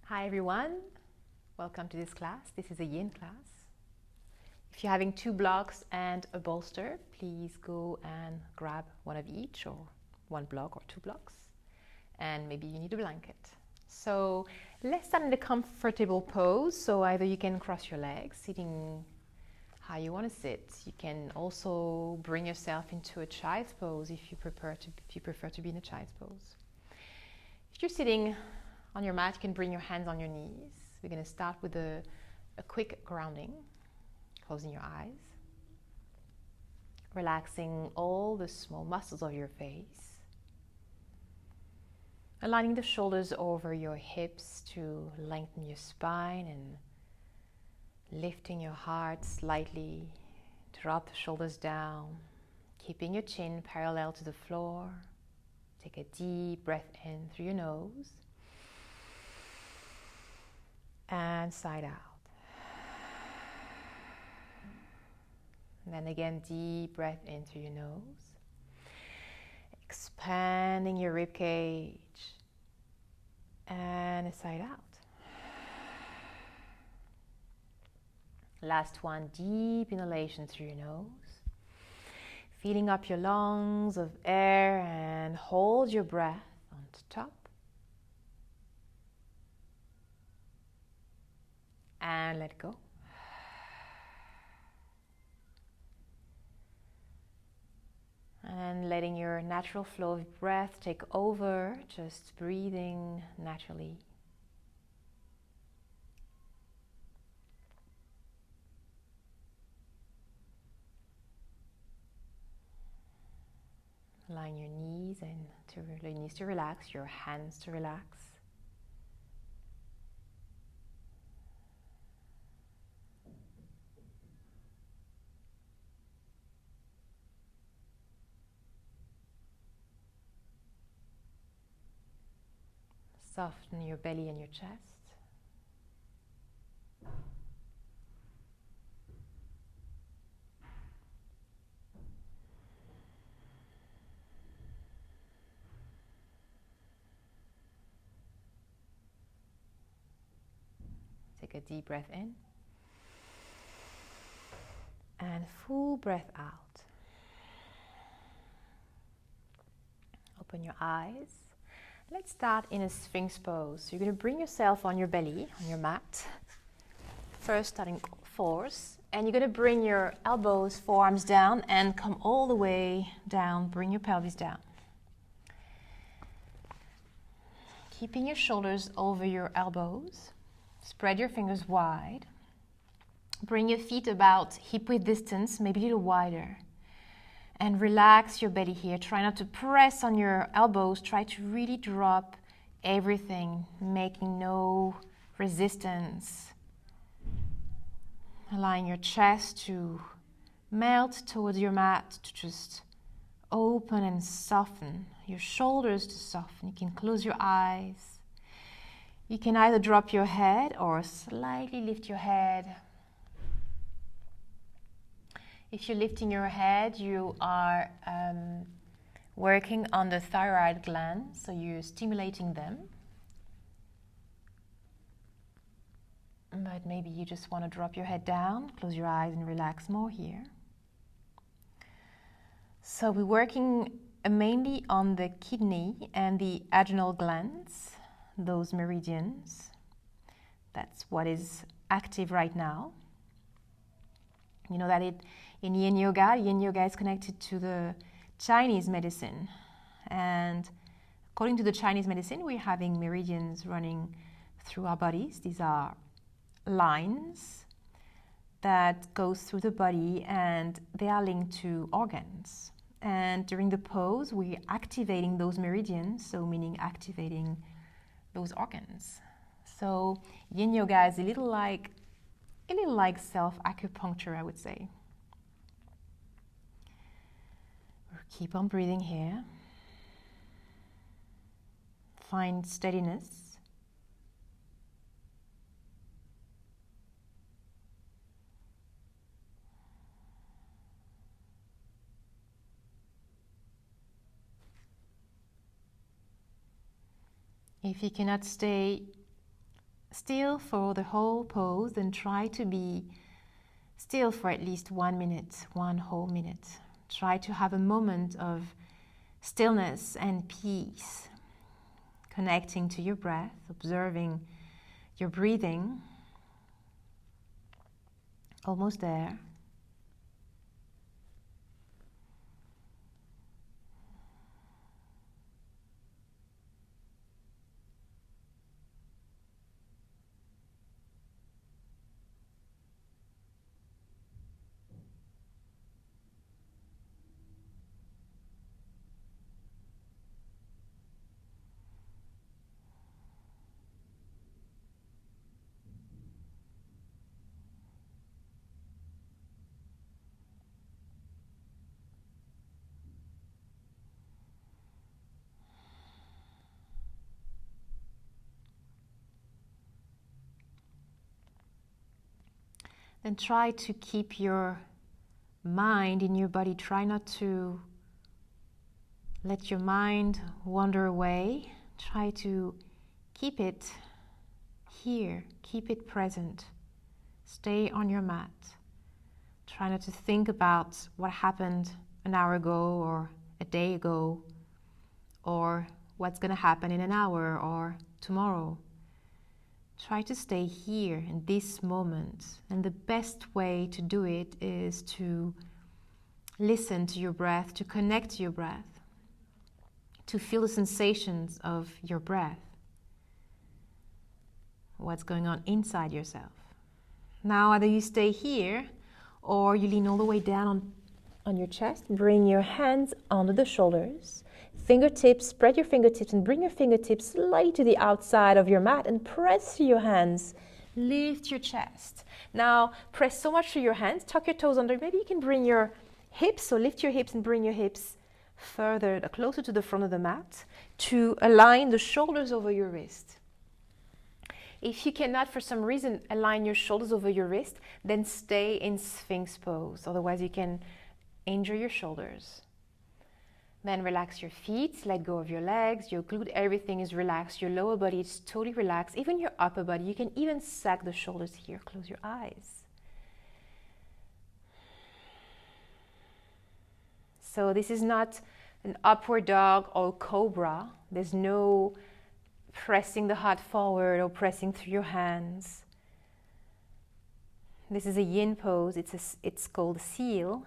Hi everyone, welcome to this class. This is a yin class. If you're having 2 blocks and a bolster, please go and grab one of each, or 1 block or 2 blocks, and maybe you need a blanket. So let's start in a comfortable pose. So either you can cross your legs, sitting how you want to sit. You can also bring yourself into a child's pose if you prefer to be in a child's pose. If you're sitting on your mat, you can bring your hands on your knees. We're going to start with a quick grounding, closing your eyes, relaxing all the small muscles of your face, aligning the shoulders over your hips to lengthen your spine, and lifting your heart slightly. Drop the shoulders down, keeping your chin parallel to the floor. Take a deep breath in through your nose and side out. And then again, deep breath in through your nose, expanding your rib cage, and a side out. Last one, deep inhalation through your nose, filling up your lungs of air, and hold your breath on top. And let go. And letting your natural flow of breath take over, just breathing naturally. Allowing your knees to relax, your hands to relax. Soften your belly and your chest. Take a deep breath in and full breath out. Open your eyes. Let's start in a Sfinx pose. So you're going to bring yourself on your belly, on your mat. First, starting force. And you're going to bring your elbows, forearms down, and come all the way down. Bring your pelvis down. Keeping your shoulders over your elbows. Spread your fingers wide. Bring your feet about hip-width distance, maybe a little wider. And relax your belly here. Try not to press on your elbows. Try to really drop everything, making no resistance. Allowing your chest to melt towards your mat, to just open and soften. Your shoulders to soften. You can close your eyes. You can either drop your head or slightly lift your head. If you're lifting your head, you are working on the thyroid glands, so you're stimulating them. But maybe you just want to drop your head down, close your eyes, and relax more here. So we're working mainly on the kidney and the adrenal glands, those meridians. That's what is active right now. You know that in yin yoga is connected to the Chinese medicine. And according to the Chinese medicine, we're having meridians running through our bodies. These are lines that go through the body, and they are linked to organs. And during the pose, we're activating those meridians, so meaning activating those organs. So yin yoga is a little like self-acupuncture, I would say. Keep on breathing here. Find steadiness. If you cannot stay still for the whole pose, then try to be still for at least 1 minute, 1 whole minute. Try to have a moment of stillness and peace, connecting to your breath, observing your breathing. Almost there. Then try to keep your mind in your body. Try not to let your mind wander away. Try to keep it here. Keep it present. Stay on your mat. Try not to think about what happened an hour ago or a day ago, or what's going to happen in an hour or tomorrow. Try to stay here in this moment, and the best way to do it is to listen to your breath, to connect to your breath, to feel the sensations of your breath, what's going on inside yourself. Now, either you stay here or you lean all the way down on your chest. Bring your hands under the shoulders. Fingertips, spread your fingertips and bring your fingertips slightly to the outside of your mat and press through your hands. Lift your chest. Now, press so much through your hands, tuck your toes under. Maybe you can bring your hips, so lift your hips and bring your hips further, closer to the front of the mat to align the shoulders over your wrist. If you cannot, for some reason, align your shoulders over your wrist, then stay in Sfinx pose. Otherwise, you can injure your shoulders. Then relax your feet, let go of your legs, your glute, everything is relaxed. Your lower body is totally relaxed, even your upper body. You can even sag the shoulders here. Close your eyes. So this is not an upward dog or cobra. There's no pressing the heart forward or pressing through your hands. This is a yin pose. It's called seal.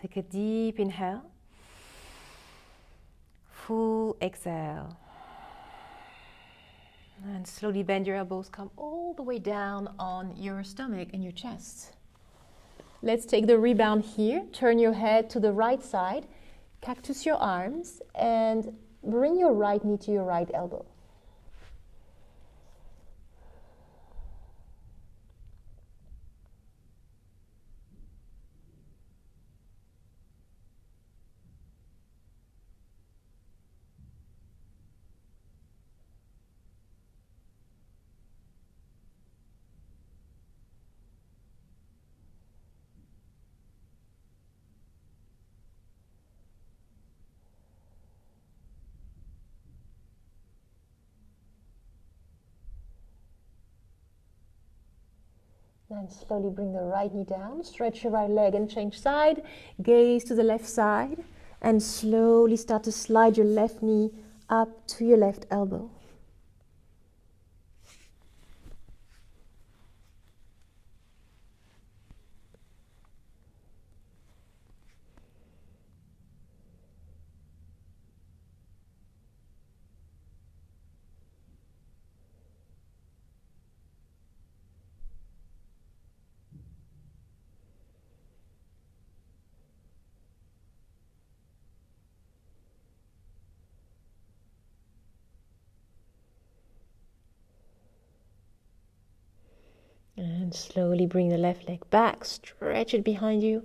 Take a deep inhale, full exhale, and slowly bend your elbows, come all the way down on your stomach and your chest. Let's take the rebound here. Turn your head to the right side, cactus your arms, and bring your right knee to your right elbow. Then slowly bring the right knee down, stretch your right leg and change side, gaze to the left side, and slowly start to slide your left knee up to your left elbow. And slowly bring the left leg back, stretch it behind you,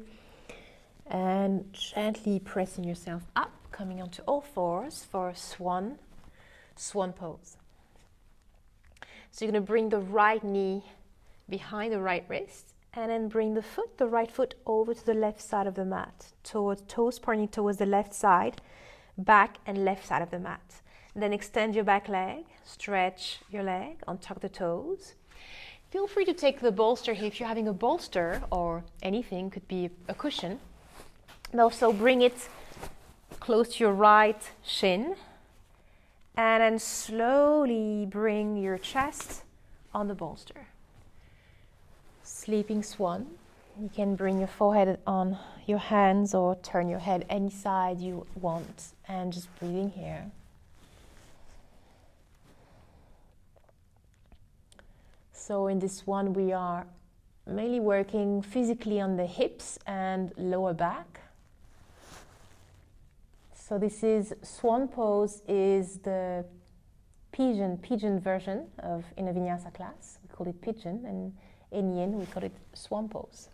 and gently pressing yourself up, coming onto all fours for swan pose. So you're going to bring the right knee behind the right wrist And then bring the right foot over to the left side of the mat, toes pointing towards the left side, back and left side of the mat. And then extend your back leg, stretch your leg, untuck the toes. Feel free to take the bolster here if you're having a bolster or anything, could be a cushion. And also bring it close to your right shin. And then slowly bring your chest on the bolster. Sleeping swan. You can bring your forehead on your hands or turn your head any side you want, and just breathing here. So in this one we are mainly working physically on the hips and lower back. So this is Swanpose, is the pigeon version of in a vinyasa class. We call it pigeon, and in yin we call it Swanpose.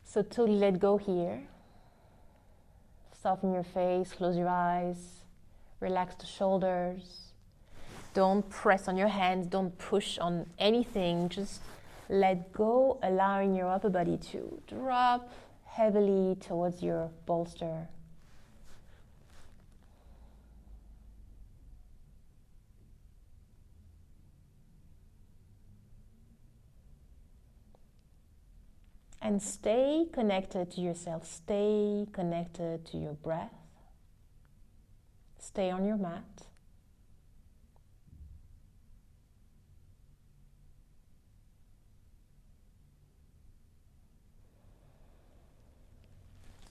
So totally let go here. Soften your face, close your eyes, relax the shoulders. Don't press on your hands, don't push on anything, just let go, allowing your upper body to drop heavily towards your bolster. And stay connected to yourself, stay connected to your breath. Stay on your mat.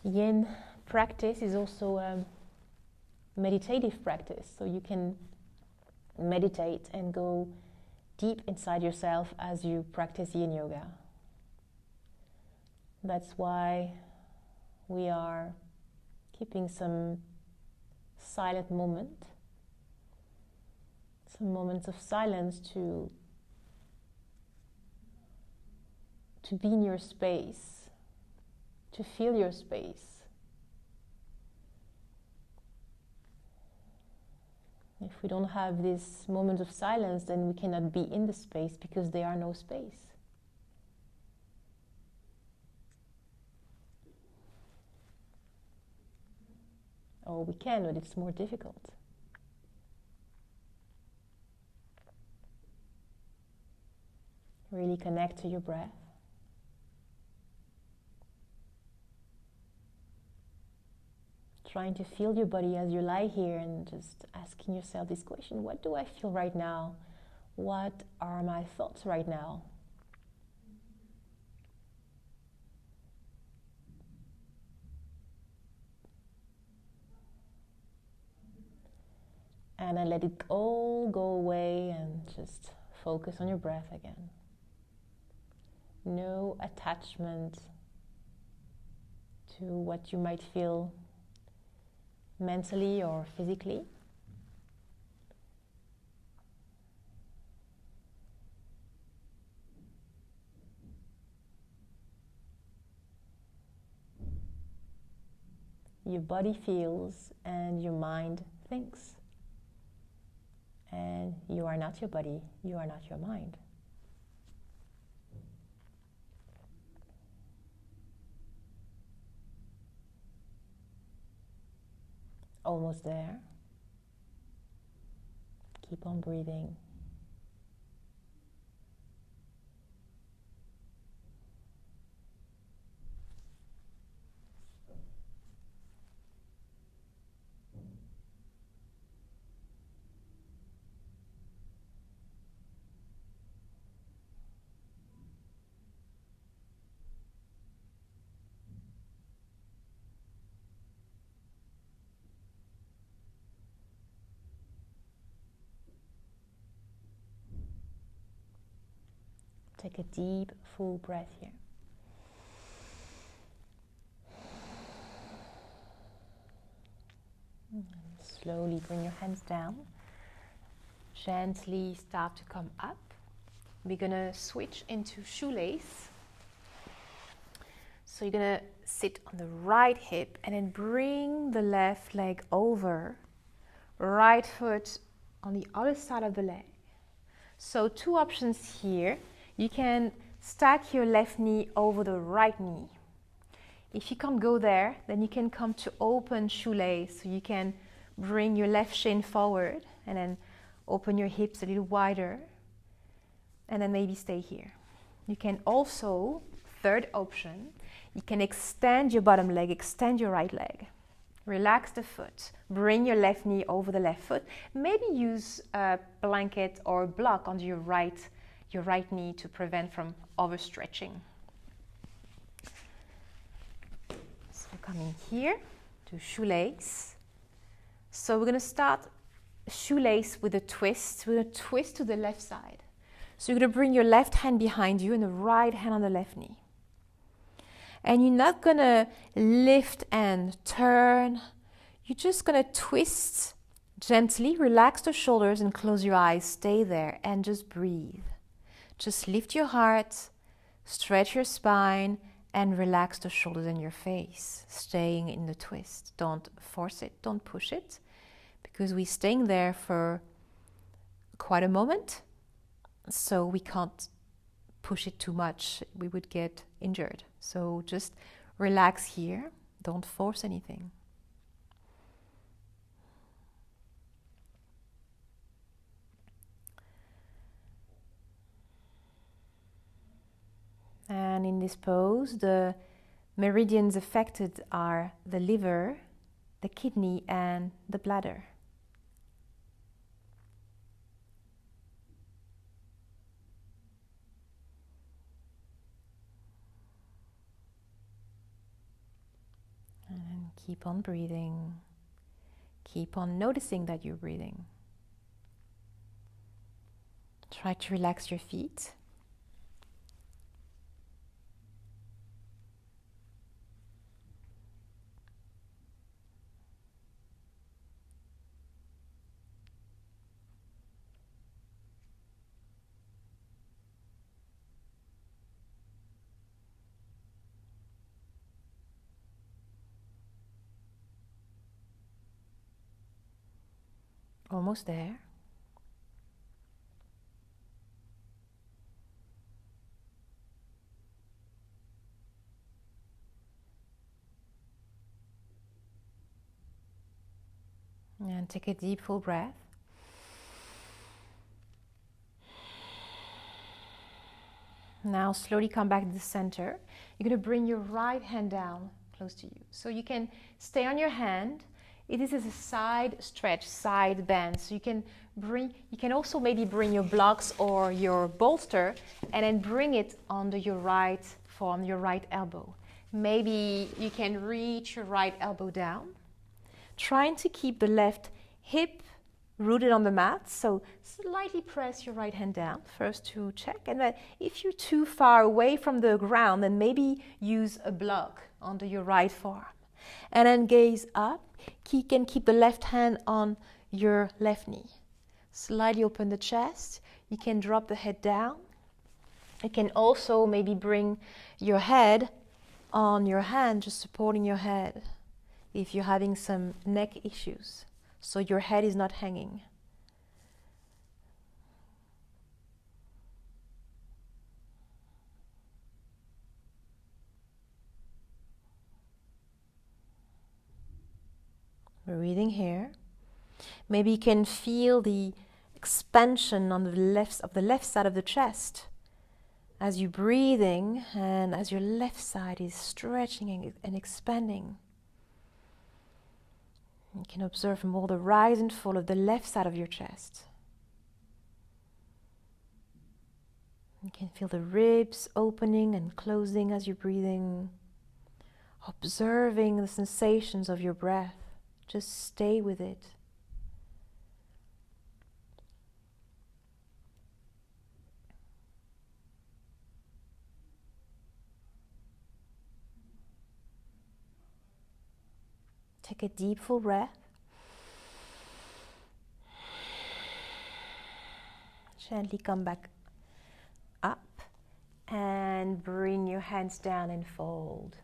Yin practice is also a meditative practice, so you can meditate and go deep inside yourself as you practice yin yoga. That's why we are keeping some silent moment, some moments of silence to be in your space, to feel your space. If we don't have this moment of silence, then we cannot be in the space because there are no space. Or we can, but it's more difficult. Really connect to your breath. Trying to feel your body as you lie here and just asking yourself this question: what do I feel right now? What are my thoughts right now? And then let it all go away and just focus on your breath again. No attachment to what you might feel mentally or physically. Your body feels and your mind thinks. And you are not your body, you are not your mind. Almost there. Keep on breathing. Take a deep, full breath here. And slowly bring your hands down. Gently start to come up. We're going to switch into shoelace. So you're going to sit on the right hip and then bring the left leg over. Right foot on the other side of the leg. So two options here. You can stack your left knee over the right knee. If you can't go there, then you can come to open shoelace. So you can bring your left shin forward and then open your hips a little wider and then maybe stay here. You can also, third option, you can extend your bottom leg, extend your right leg. Relax the foot. Bring your left knee over the left foot. Maybe use a blanket or a block under your right knee to prevent from overstretching. So coming here to shoelace. So we're going to start shoelace with a twist. We're going to twist to the left side. So you're going to bring your left hand behind you and the right hand on the left knee. And you're not going to lift and turn. You're just going to twist gently, relax the shoulders and close your eyes. Stay there and just breathe. Just lift your heart, stretch your spine, and relax the shoulders and your face, staying in the twist. Don't force it, don't push it, because we're staying there for quite a moment, so we can't push it too much. We would get injured. So just relax here, don't force anything. And in this pose, the meridians affected are the liver, the kidney, and the bladder. And keep on breathing. Keep on noticing that you're breathing. Try to relax your feet. Almost there. And take a deep, full breath. Now slowly come back to the center. You're going to bring your right hand down close to you. So you can stay on your hand. It is a side stretch, side bend. So you can also maybe bring your blocks or your bolster and then bring it under your right forearm, your right elbow. Maybe you can reach your right elbow down. Trying to keep the left hip rooted on the mat. So slightly press your right hand down first to check. And then if you're too far away from the ground, then maybe use a block under your right forearm. And then gaze up. You can keep the left hand on your left knee. Slightly open the chest. You can drop the head down. You can also maybe bring your head on your hand, just supporting your head if you're having some neck issues, so your head is not hanging. Breathing here. Maybe you can feel the expansion on the left side of the chest as you're breathing and as your left side is stretching and expanding. You can observe more the rise and fall of the left side of your chest. You can feel the ribs opening and closing as you're breathing, observing the sensations of your breath. Just stay with it. Take a deep, full breath. Gently come back up and bring your hands down and fold.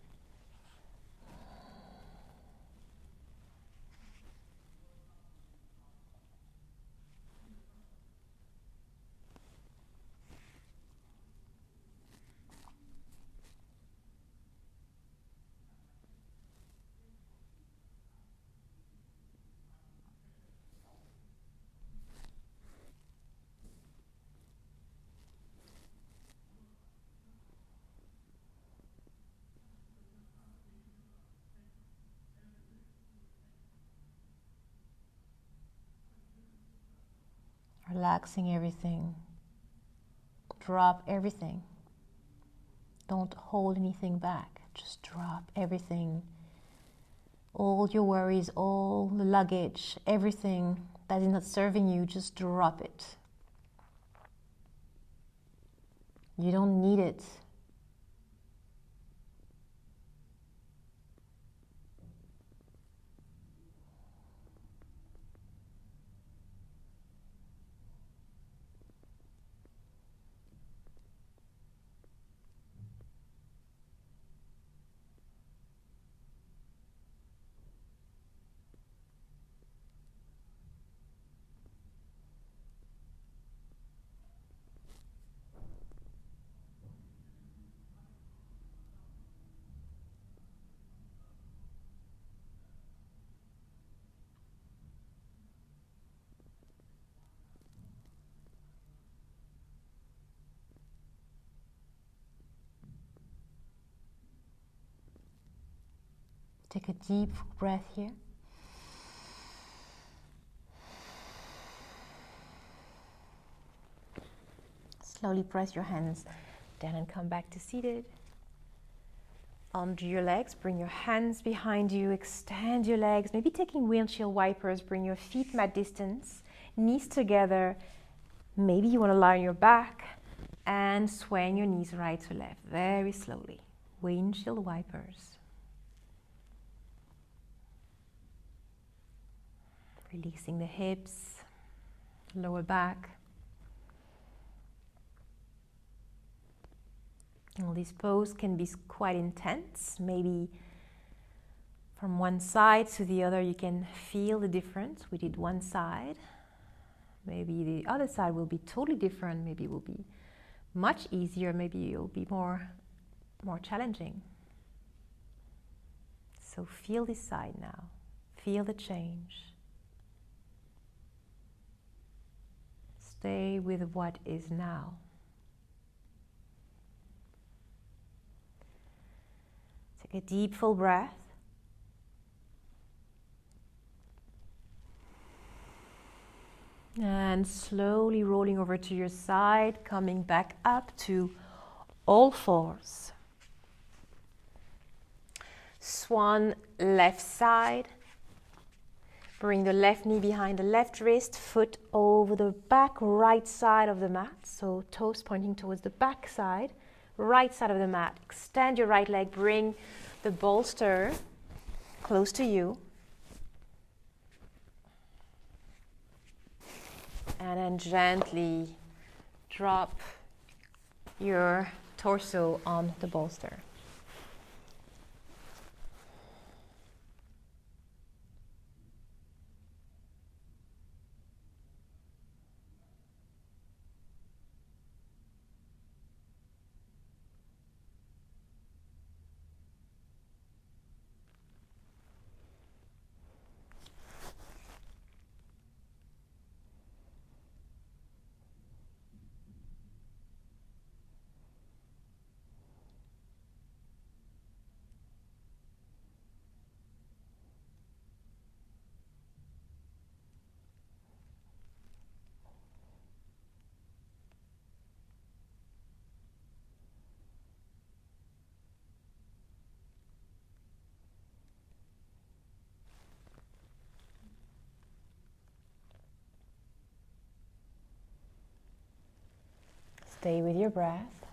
relaxing everything. Drop everything. Don't hold anything back. Just drop everything. All your worries, all the luggage, everything that is not serving you, just drop it. You don't need it. Take a deep breath here. Slowly press your hands down and come back to seated. Undo your legs, bring your hands behind you, extend your legs, maybe taking windshield wipers, bring your feet mat distance, knees together. Maybe you want to lie on your back and swaying your knees right to left, very slowly. Windshield wipers. Releasing the hips, lower back. Well, this pose can be quite intense. Maybe from one side to the other you can feel the difference. We did one side. Maybe the other side will be totally different. Maybe it will be much easier. Maybe it will be more challenging. So feel this side now. Feel the change. Stay with what is now. Take a deep, full breath. And slowly rolling over to your side, coming back up to all fours. Swan left side. Bring the left knee behind the left wrist, foot over the back right side of the mat. So toes pointing towards the back side, right side of the mat. Extend your right leg, bring the bolster close to you. And then gently drop your torso on the bolster. Stay with your breath,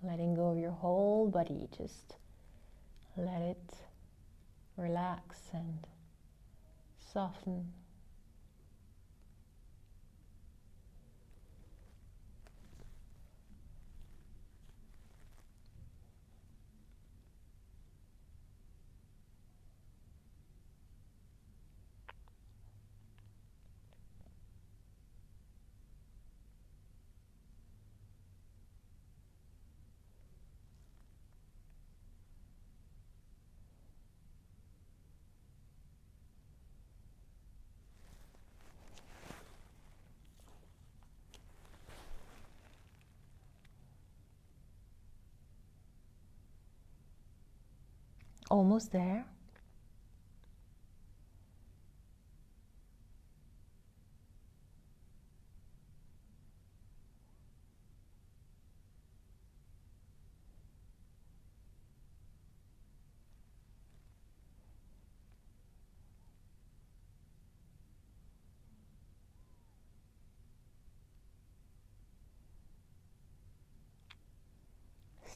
letting go of your whole body. Just let it relax and soften. Almost there.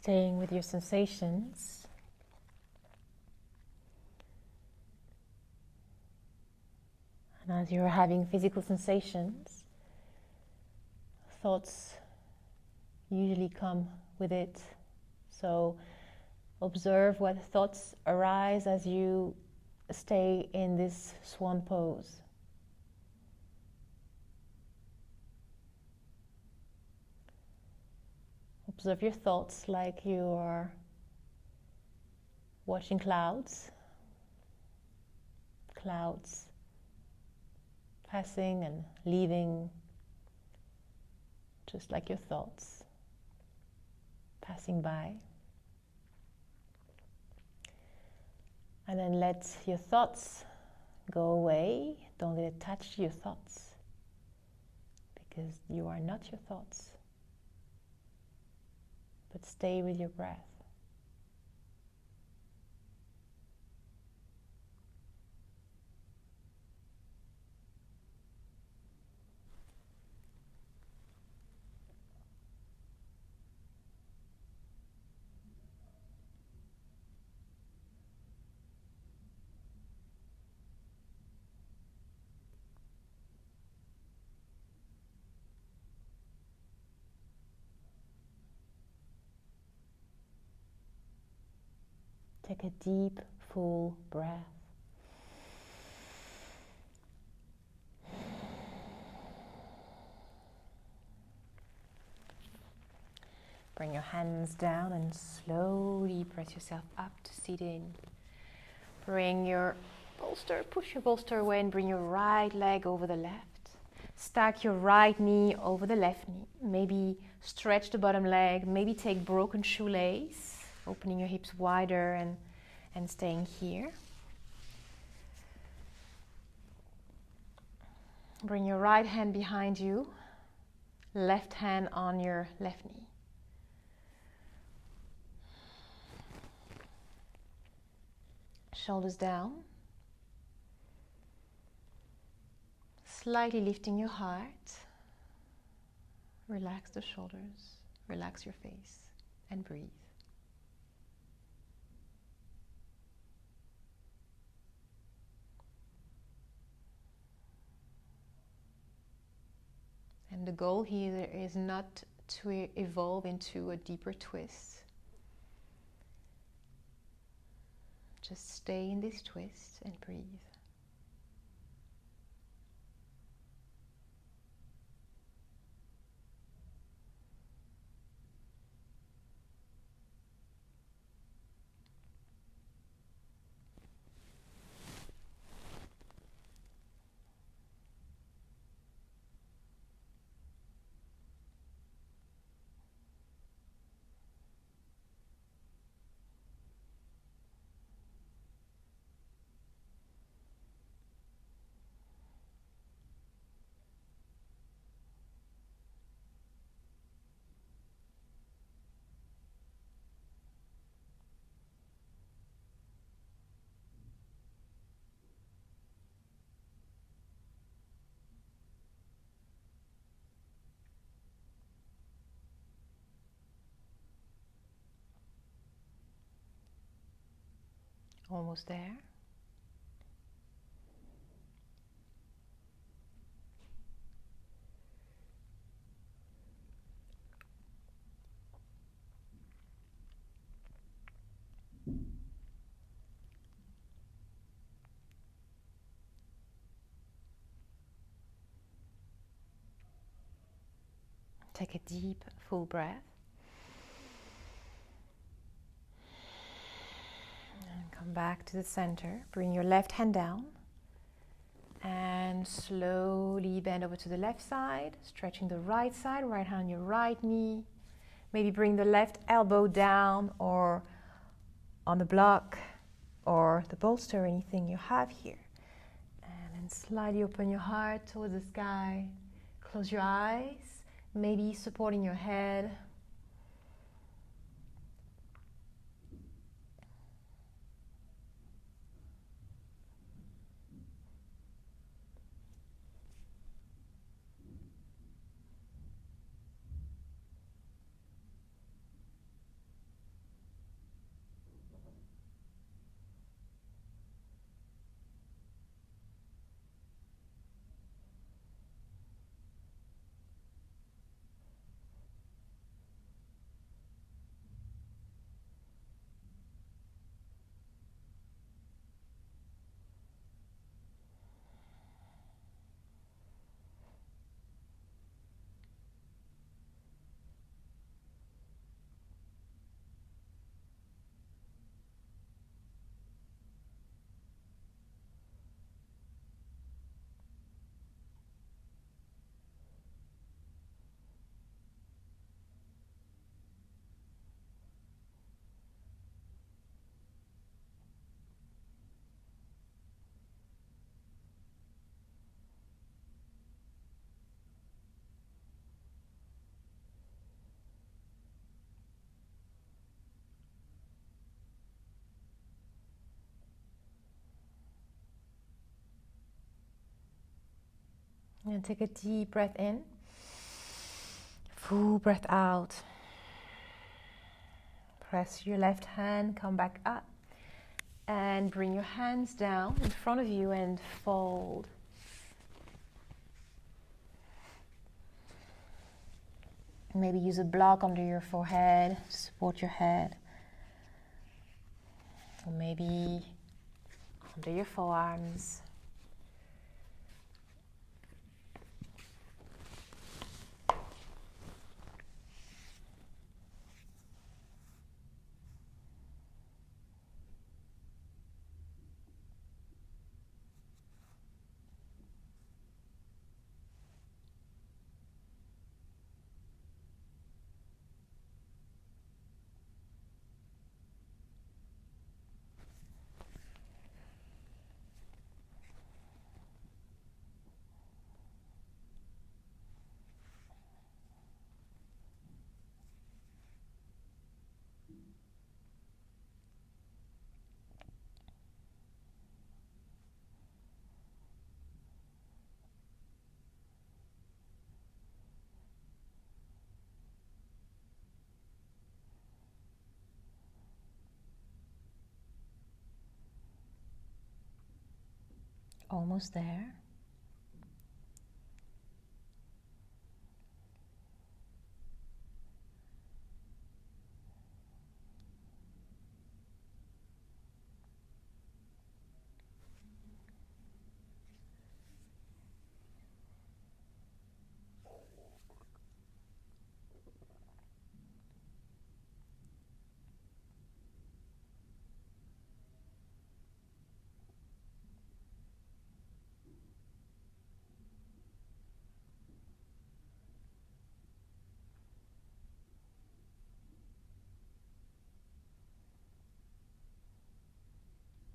Staying with your sensations. And as you're having physical sensations, thoughts usually come with it. So observe what thoughts arise as you stay in this swan pose. Observe your thoughts like you are watching clouds. Clouds passing and leaving, just like your thoughts passing by. And then let your thoughts go away. Don't get attached to your thoughts, because you are not your thoughts. But stay with your breath. Take a deep, full breath. Bring your hands down and slowly press yourself up to sit in. Bring your bolster, push your bolster away and bring your right leg over the left. Stack your right knee over the left knee. Maybe stretch the bottom leg, maybe take broken shoelace. Opening your hips wider and staying here. Bring your right hand behind you, left hand on your left knee. Shoulders down. Slightly lifting your heart. Relax the shoulders, relax your face, and breathe. And the goal here is not to evolve into a deeper twist. Just stay in this twist and breathe. Almost there. Take a deep, full breath. And come back to the center. Bring your left hand down. And slowly bend over to the left side, stretching the right side, right hand on your right knee. Maybe bring the left elbow down or on the block or the bolster, anything you have here. And then slightly open your heart towards the sky. Close your eyes. Maybe supporting your head. And take a deep breath in. Full breath out. Press your left hand, come back up. And bring your hands down in front of you and fold. Maybe use a block under your forehead to support your head. Or maybe under your forearms. Almost there.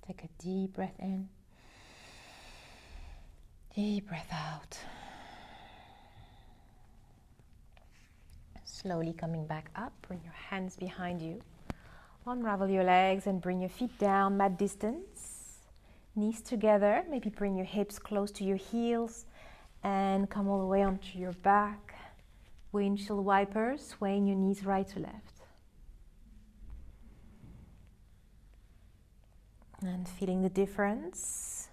Take a deep breath in, deep breath out. Slowly coming back up, bring your hands behind you. Unravel your legs and bring your feet down, mat distance. Knees together, maybe bring your hips close to your heels and come all the way onto your back. Windshield wipers, swaying your knees right to left. And feeling the difference.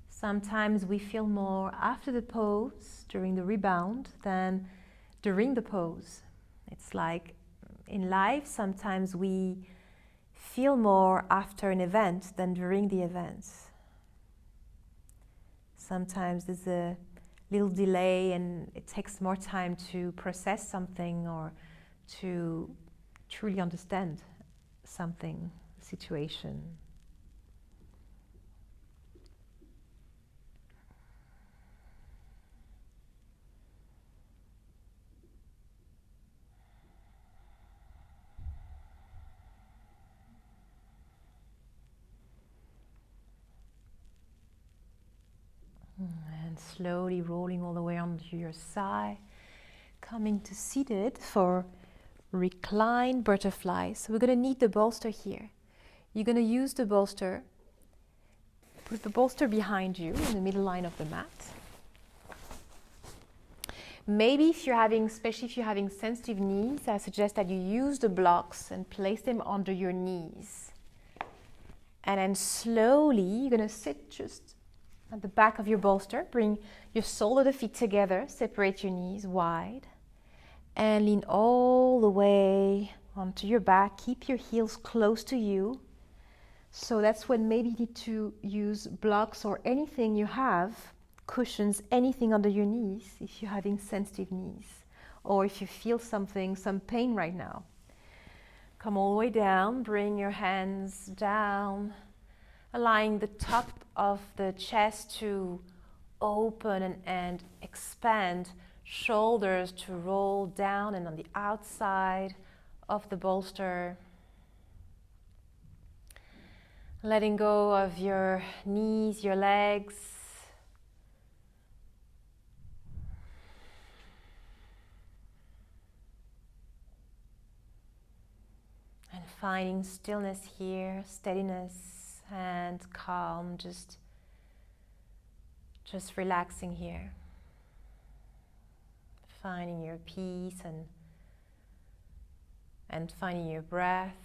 Sometimes we feel more after the pose, during the rebound, than during the pose. It's like in life, sometimes we feel more after an event than during the event. Sometimes there's a little delay and it takes more time to process something or to truly understand something. Situation. And slowly rolling all the way onto your side, coming to seated for reclined butterfly. So we're going to need the bolster here. You're going to use the bolster, put the bolster behind you in the middle line of the mat. Maybe if you're having, especially if you're having sensitive knees, I suggest that you use the blocks and place them under your knees. And then slowly, you're going to sit just at the back of your bolster. Bring your sole of the feet together, separate your knees wide, and lean all the way onto your back. Keep your heels close to you. So that's when maybe you need to use blocks or anything you have, cushions, anything under your knees if you're having sensitive knees or if you feel something, some pain right now. Come all the way down, bring your hands down, allowing the top of the chest to open and expand, shoulders to roll down and on the outside of the bolster. Letting go of your knees, your legs. And finding stillness here, steadiness and calm, just Just relaxing here, finding your peace and finding your breath.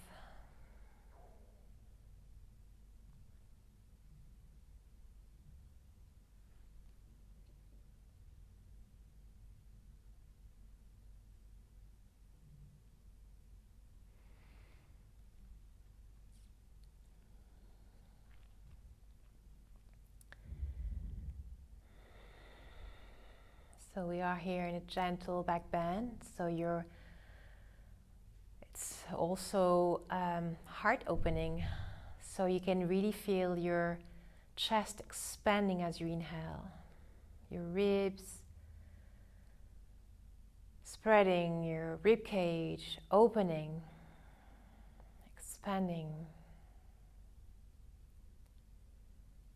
So we are here in a gentle back bend. So it's also heart opening. So you can really feel your chest expanding as you inhale. Your ribs spreading, your rib cage opening, expanding.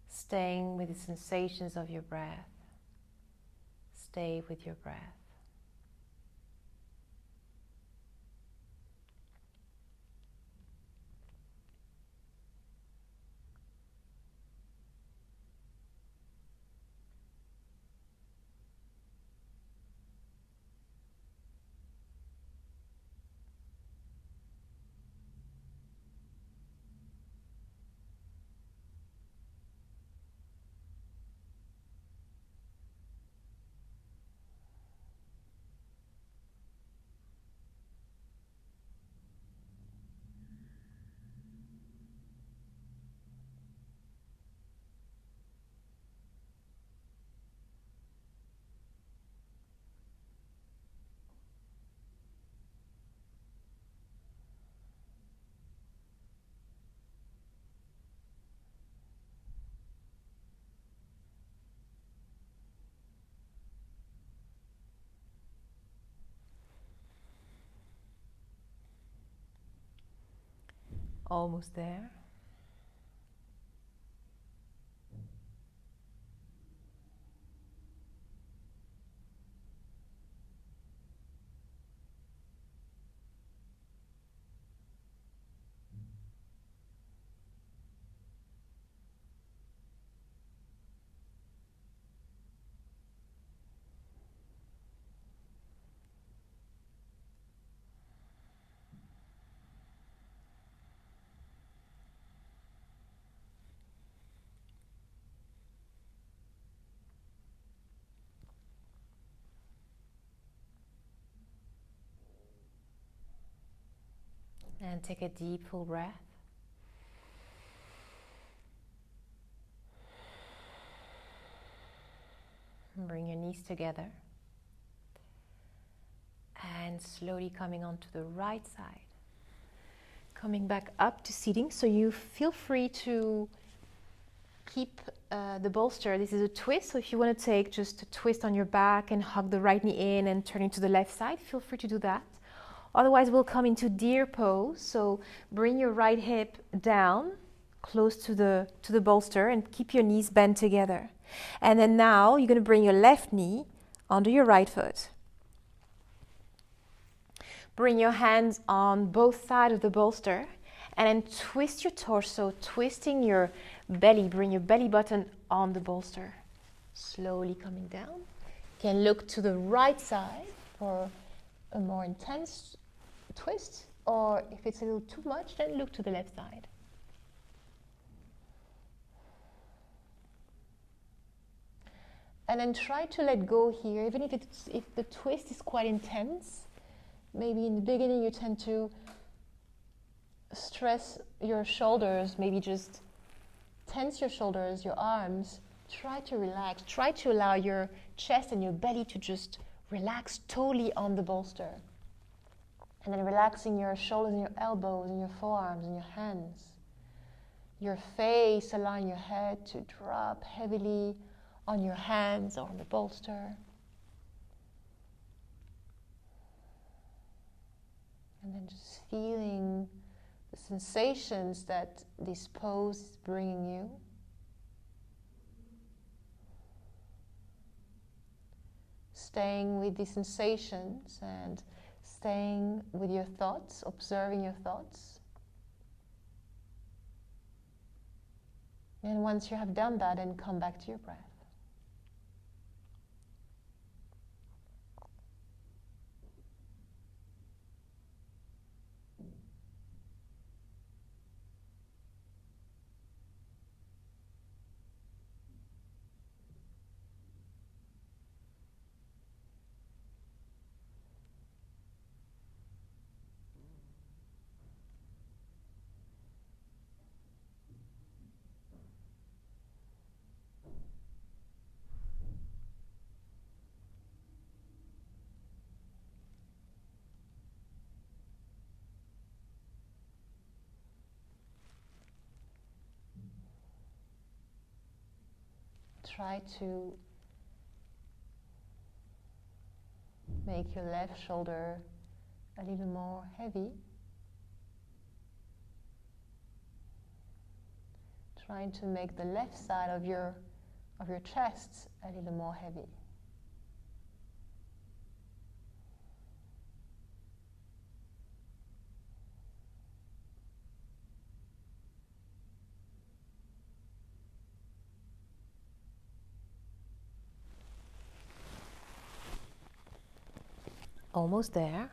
Staying with the sensations of your breath. Stay with your breath. Almost there. And take a deep, full breath. Bring your knees together. And slowly coming onto the right side. Coming back up to seating. So you feel free to keep the bolster. This is a twist. So if you want to take just a twist on your back and hug the right knee in and turn it to the left side, feel free to do that. Otherwise, we'll come into deer pose. So bring your right hip down, close to the bolster, and keep your knees bent together. And then now you're going to bring your left knee under your right foot. Bring your hands on both sides of the bolster, and then twist your torso, twisting your belly. Bring your belly button on the bolster. Slowly coming down. You can look to the right side for a more intense twist, or if it's a little too much, then look to the left side. And then try to let go here, even if the twist is quite intense. Maybe in the beginning you tend to stress your shoulders, maybe just tense your shoulders, your arms. Try to relax. Try to allow your chest and your belly to just relax totally on the bolster. And then relaxing your shoulders and your elbows and your forearms and your hands. Your face, allowing your head to drop heavily on your hands or on the bolster. And then just feeling the sensations that this pose is bringing you. Staying with the sensations and staying with your thoughts, observing your thoughts. And once you have done that, then come back to your breath. try to make your left shoulder a little more heavy. Trying to make the left side of your chest a little more heavy. Almost there.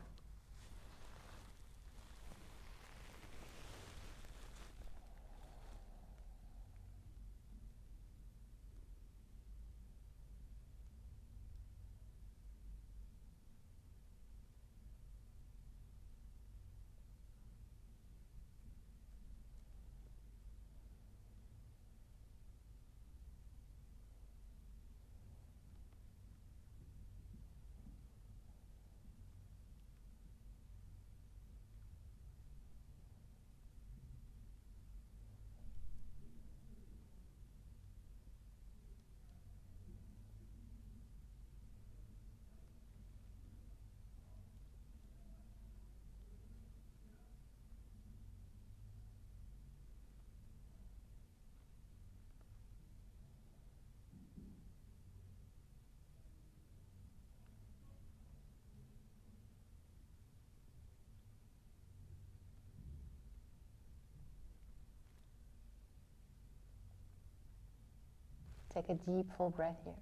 Take a deep, full breath here.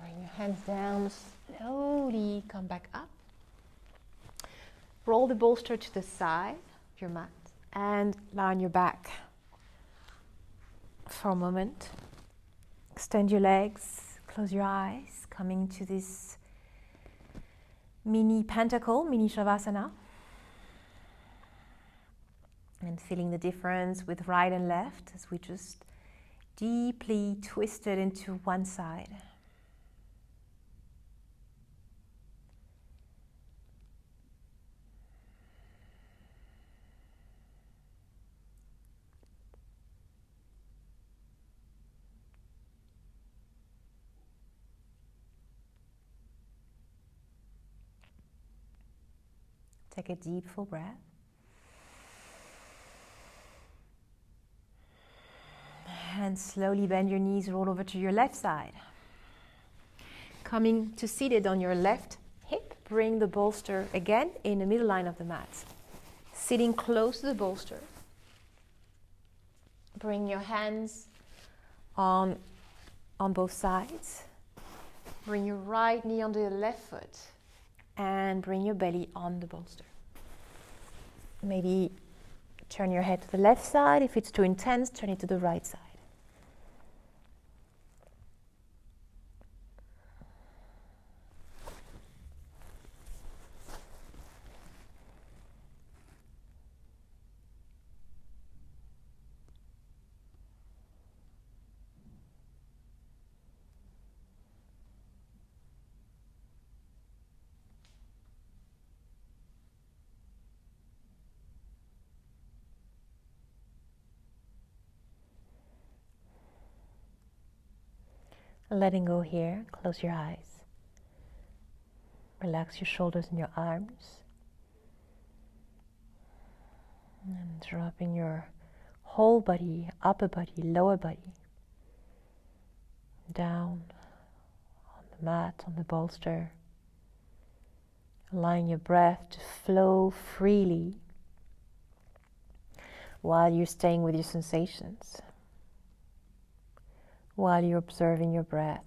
Bring your hands down, slowly come back up. Roll the bolster to the side of your mat and lie on your back for a moment. Extend your legs, close your eyes, coming to this mini pentacle, mini Shavasana. And feeling the difference with right and left as we just deeply twist it into one side. Take a deep, full breath. And slowly bend your knees, roll over to your left side. Coming to seated on your left hip, bring the bolster again in the middle line of the mat. Sitting close to the bolster. Bring your hands on both sides. Bring your right knee onto your left foot. And bring your belly on the bolster. Maybe turn your head to the left side. If it's too intense, turn it to the right side. Letting go here, close your eyes. Relax your shoulders and your arms. And dropping your whole body, upper body, lower body, down on the mat, on the bolster. Allowing your breath to flow freely while you're staying with your sensations. While you're observing your breath.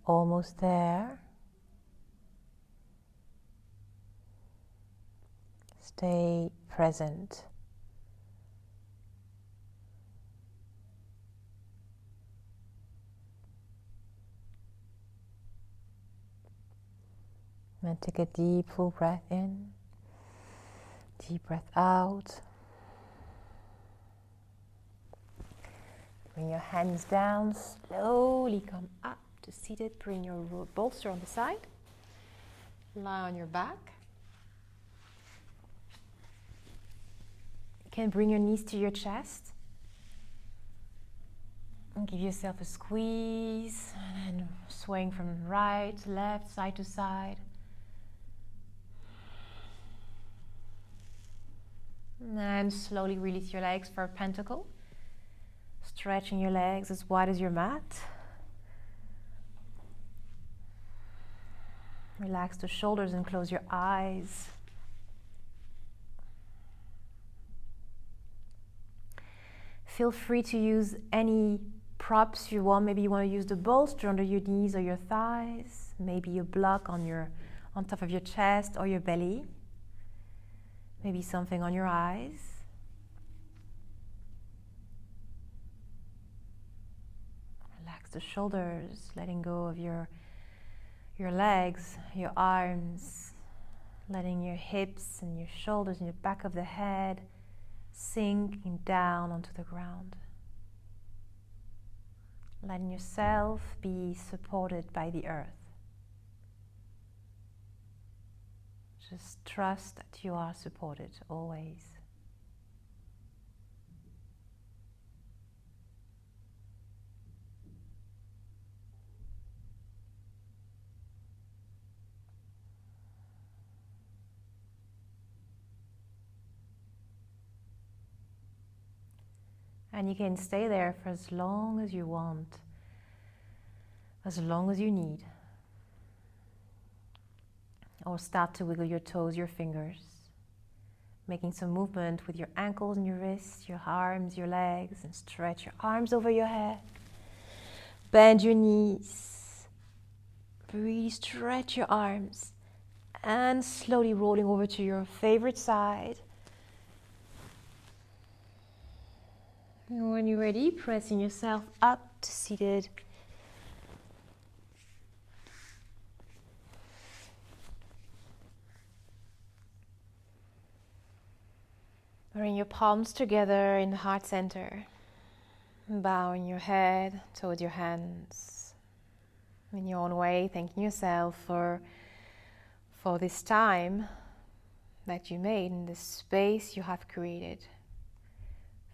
Almost there. Stay present. And take a deep, full breath in. Deep breath out. Bring your hands down. Slowly come up to seated. Bring your bolster on the side. Lie on your back. You can bring your knees to your chest. And give yourself a squeeze. And then swaying from right, left, side to side. And slowly release your legs for a pentacle. Stretching your legs as wide as your mat. Relax the shoulders and close your eyes. Feel free to use any props you want. Maybe you want to use the bolster under your knees or your thighs. Maybe a block on top of your chest or your belly. Maybe something on your eyes. Relax the shoulders, letting go of your legs, your arms, letting your hips and your shoulders and the back of the head sinking down onto the ground. Letting yourself be supported by the earth. Just trust that you are supported always. And you can stay there for as long as you want, as long as you need. Or start to wiggle your toes, your fingers, making some movement with your ankles and your wrists, your arms, your legs, and stretch your arms over your head. Bend your knees. Breathe, stretch your arms, and slowly rolling over to your favorite side. And when you're ready, pressing yourself up to seated. Bring your palms together in the heart center. Bowing your head towards your hands. In your own way, thanking yourself for this time that you made and this space you have created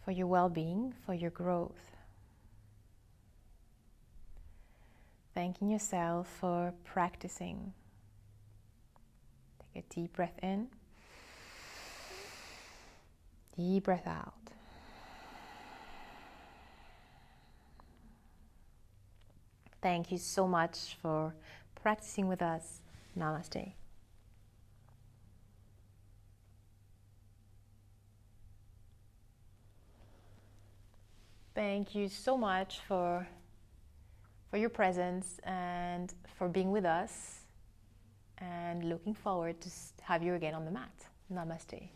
for your well-being, for your growth. Thanking yourself for practicing. Take a deep breath in. Deep breath out. Thank you so much for practicing with us. Namaste. Thank you so much for your presence and for being with us, and looking forward to have you again on the mat. Namaste.